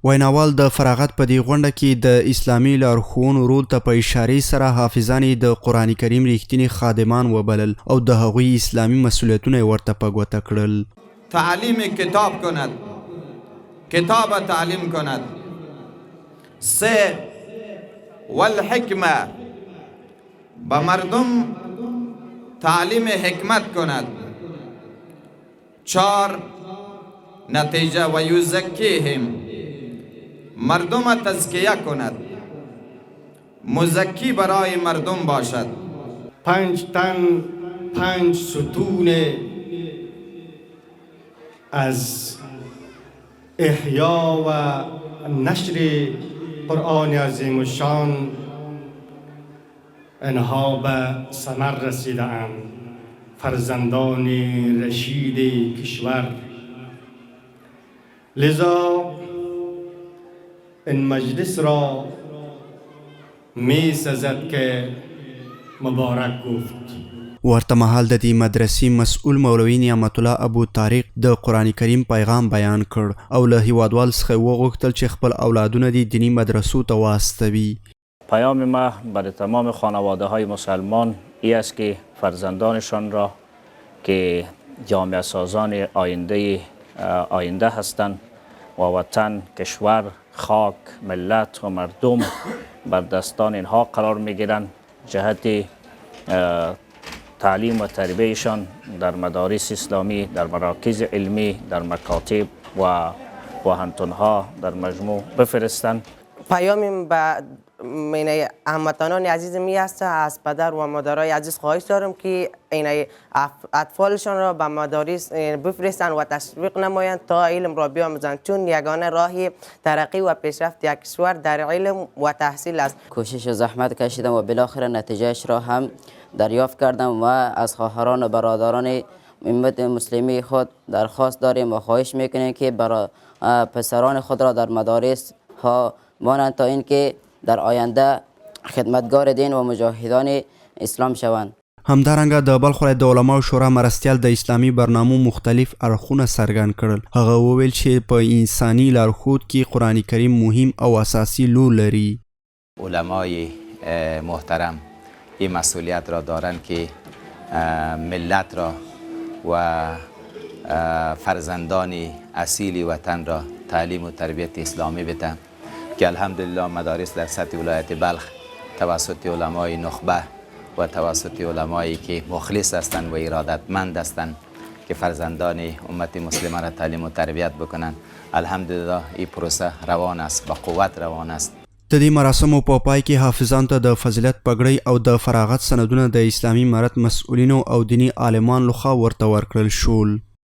ویناوال د فراغت په دې غونډه کې د اسلامي لارښوونو رول ته په اشارې سره حافظان د قرآن کریم ریښتیني خادمان وبلل او د هغوی اسلامي مسئولیتونه ورته په ګوته کړل. تعلیم کتاب کند، کتاب تعلیم کند. 3 والحکمه، به مردم تعلیم حکمت کند. 4 نتیجه و یزکیهم، مردم تزکیه کند، مزکی برای مردم باشد. 5 تن 5 ستون از احیا و نشر قرآن عظیم الشان انها به ثمر رسیده اند. فرزندان رشید کشور، لذا این مجلس را می سزد که مبارک گفت. ورته مهال د دې مدرسې مسؤل مولوي نعمت الله ابو طارق د قرآن کریم پیغام بیان کړ او له هیوادوال څخه وغوښتل چې خپل اولادونه د دینی مدرسو ته واستوي. پیام ما برای تمام خانواده های مسلمان ای است که فرزندانشان را که جامعه سازان آینده هستند و وطن، کشور، خاک، ملت و مردم بر دستان اینها قرار میگیرند، جهت تعلیم و تربیهشان در مدارس اسلامی، در مراکز علمی، در مکاتب و پوهنتونها در مجموع بفرستند. پیام به هموطنان عزیز می است از پدر و مادرای عزیز خواهش دارم که این اطفالشان را به مدارس بفرستند و تشویق نمایند تا علم را بیاموزند، چون یگانه راه ترقی و پیشرفت یک کشور در علم و تحصیل است. کوشش و زحمت کشیدم و بالاخره نتیجهش را هم دریافت کردم و از خواهران و برادران امت مسلمی خود درخواست داریم و خواهش میکنیم که برای پسران خود را در مدارس ها مانند تا اینکه در آینده خدمتگار دین و مجاهدان اسلام شوند. همدارنګه د بلخ ولایت د علماو شورا مرستیال د اسلامي برنامو مختلف اړخونه څرګند کړل. هغه وویل چې په انساني لارښود کې قرآن کریم مهم او اساسي رول لري. علمای محترم این مسئولیت را دارند که ملت را و فرزندان اصیل وطن را تعلیم و تربیت اسلامی بدن که الحمدلله مدارس در سطح ولایت بلخ توسط علمای نخبه و توسط علمایی که مخلص هستند و ارادتمند هستند که فرزندان امت مسلمه را تعلیم و تربیت بکنند. الحمدلله این پروسه روان است، با قوت روان است. د دې مراسمو په پای کې حافظانو ته د فضیلت پګړۍ او د فراغت سندونه د اسلامي امارت مسؤلینو او دیني عالمانو لخوا ورته ورکړل شول.